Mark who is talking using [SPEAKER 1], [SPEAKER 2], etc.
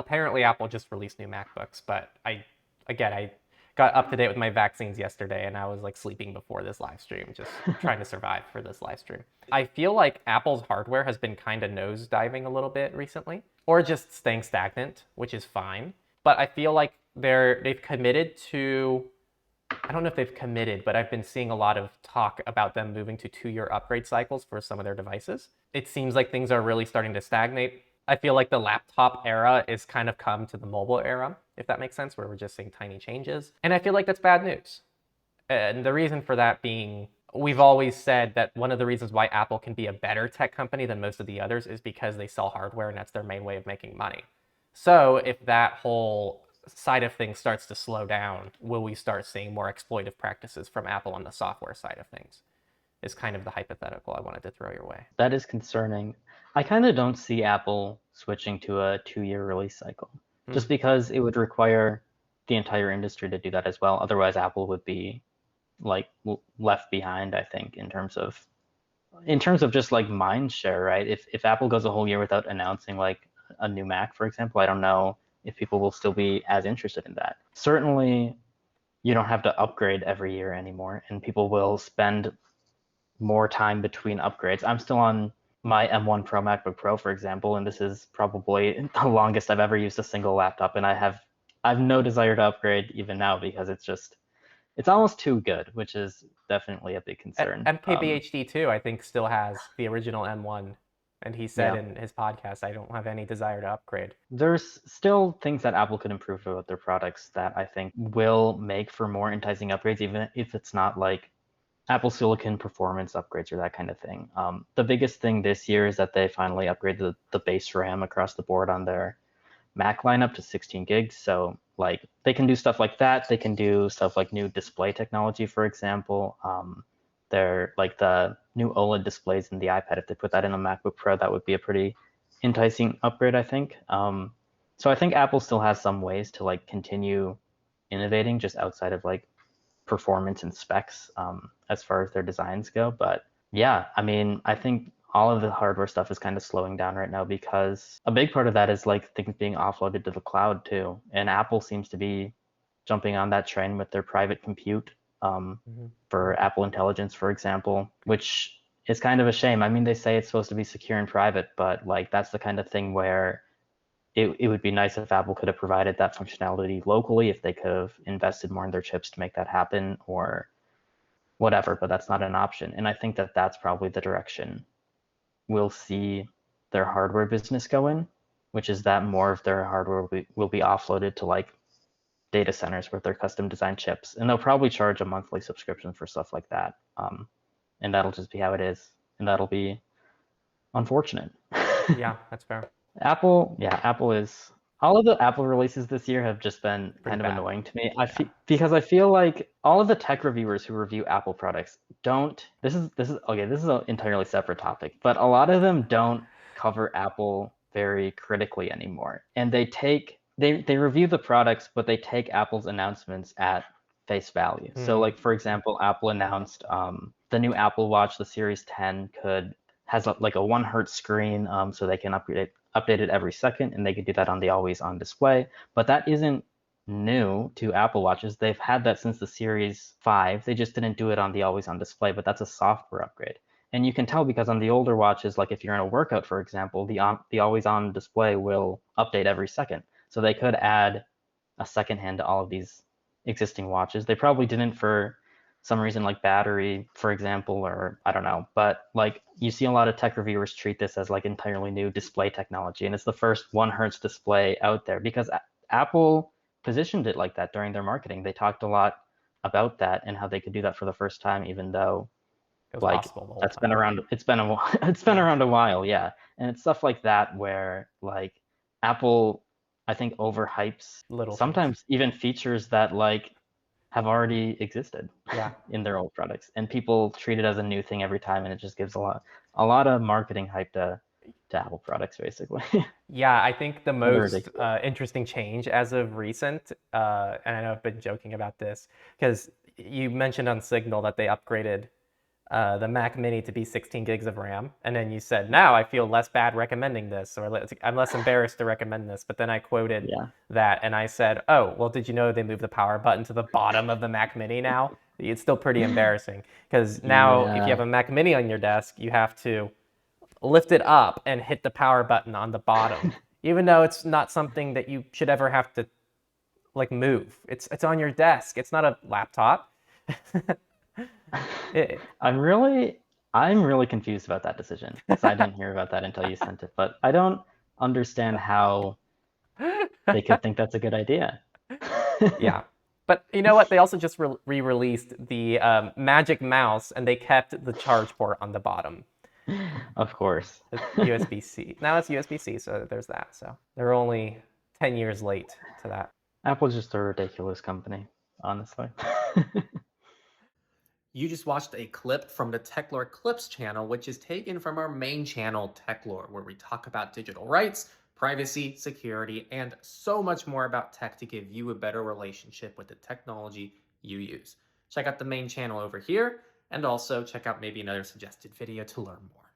[SPEAKER 1] apparently Apple just released new MacBooks, but I got up to date with my vaccines yesterday, and I was like sleeping before this live stream, just trying to survive for this live stream. I feel like Apple's hardware has been kind of nosediving a little bit recently, or just staying stagnant, which is fine. But I feel like they've committed to, I don't know if they've committed, but I've been seeing a lot of talk about them moving to 2-year upgrade cycles for some of their devices. It seems like things are really starting to stagnate. I feel like the laptop era is kind of come to the mobile era, if that makes sense, where we're just seeing tiny changes. And I feel like that's bad news. And the reason for that being, we've always said that one of the reasons why Apple can be a better tech company than most of the others is because they sell hardware and that's their main way of making money. So if that whole side of things starts to slow down, will we start seeing more exploitive practices from Apple on the software side of things? Is kind of the hypothetical I wanted to throw your way.
[SPEAKER 2] That is concerning. I kind of don't see Apple switching to a 2-year release cycle, just because it would require the entire industry to do that as well. Otherwise, Apple would be like left behind, I think, in terms of just like mind share, right? If Apple goes a whole year without announcing like a new Mac, for example, I don't know if people will still be as interested in that. Certainly, you don't have to upgrade every year anymore, and people will spend more time between upgrades. I'm still on my M1 Pro MacBook Pro, for example, and this is probably the longest I've ever used a single laptop, and I've no desire to upgrade even now because it's almost too good, which is definitely a big concern.
[SPEAKER 1] MKBHD too, I think, still has the original M1, and he said in his podcast, I don't have any desire to upgrade.
[SPEAKER 2] There's still things that Apple could improve about their products that I think will make for more enticing upgrades, even if it's not like Apple Silicon performance upgrades or that kind of thing. The biggest thing this year is that they finally upgraded the base RAM across the board on their Mac lineup to 16 gigs. So like they can do stuff like that. They can do stuff like new display technology, for example. They're like the new OLED displays in the iPad. If they put that in a MacBook Pro, that would be a pretty enticing upgrade, I think. So I think Apple still has some ways to like continue innovating just outside of like performance and specs as far as their designs go. But yeah, I mean, I think all of the hardware stuff is kind of slowing down right now because a big part of that is like things being offloaded to the cloud too. And Apple seems to be jumping on that train with their private compute for Apple Intelligence, for example, which is kind of a shame. I mean, they say it's supposed to be secure and private, but like that's the kind of thing where it would be nice if Apple could have provided that functionality locally, if they could have invested more in their chips to make that happen or whatever, but that's not an option. And I think that that's probably the direction we'll see their hardware business go in, which is that more of their hardware will be offloaded to like data centers with their custom designed chips. And they'll probably charge a monthly subscription for stuff like that. And that'll just be how it is. And that'll be unfortunate.
[SPEAKER 1] Yeah, that's fair.
[SPEAKER 2] Apple is all of the Apple releases this year have just been kind of
[SPEAKER 1] bad.
[SPEAKER 2] annoying to me. Because I feel like all of the tech reviewers who review Apple products don't. This is okay. This is an entirely separate topic, but a lot of them don't cover Apple very critically anymore, and they review the products, but they take Apple's announcements at face value. So, like for example, Apple announced the new Apple Watch, the Series 10, has like a 1 hertz screen, so they can update it every second, and they could do that on the always on display. But that isn't new to Apple Watches. They've had that since the Series 5. They just didn't do it on the always on display, but that's a software upgrade. And you can tell because on the older watches, like if you're in a workout, for example, the always on display will update every second. So they could add a second hand to all of these existing watches. They probably didn't for some reason, like battery, for example, or I don't know. But like you see a lot of tech reviewers treat this as like entirely new display technology, and it's the first 1 hertz display out there because Apple positioned it like that during their marketing. They talked a lot about that and how they could do that for the first time, even though like that's been around. It's been around a while, yeah. And it's stuff like that where like Apple, I think, overhypes sometimes even features that like have already existed in their old products, and people treat it as a new thing every time, and it just gives a lot of marketing hype to Apple products, basically.
[SPEAKER 1] Yeah, I think the most interesting change as of recent, and I know I've been joking about this, because you mentioned on Signal that they upgraded the Mac Mini to be 16 gigs of RAM, and then you said, now I feel less bad recommending this, or I'm less embarrassed to recommend this. But then I quoted
[SPEAKER 2] Yeah.
[SPEAKER 1] that, and I said, oh, well, did you know they moved the power button to the bottom of the Mac Mini now? It's still pretty embarrassing, because now if you have
[SPEAKER 2] Yeah.
[SPEAKER 1] a Mac Mini on your desk, you have to lift it up and hit the power button on the bottom, even though it's not something that you should ever have to like move. It's on your desk. It's not a laptop. it,
[SPEAKER 2] I'm really confused about that decision because I didn't hear about that until you sent it. But I don't understand how they could think that's a good idea.
[SPEAKER 1] yeah. But you know what? They also just re-released the Magic Mouse, and they kept the charge port on the bottom.
[SPEAKER 2] Of course.
[SPEAKER 1] It's USB-C. Now it's USB-C, so there's that. So they're only 10 years late to that.
[SPEAKER 2] Apple's just a ridiculous company, honestly.
[SPEAKER 1] You just watched a clip from the Techlore Clips channel, which is taken from our main channel, Techlore, where we talk about digital rights, privacy, security, and so much more about tech to give you a better relationship with the technology you use. Check out the main channel over here, and also check out maybe another suggested video to learn more.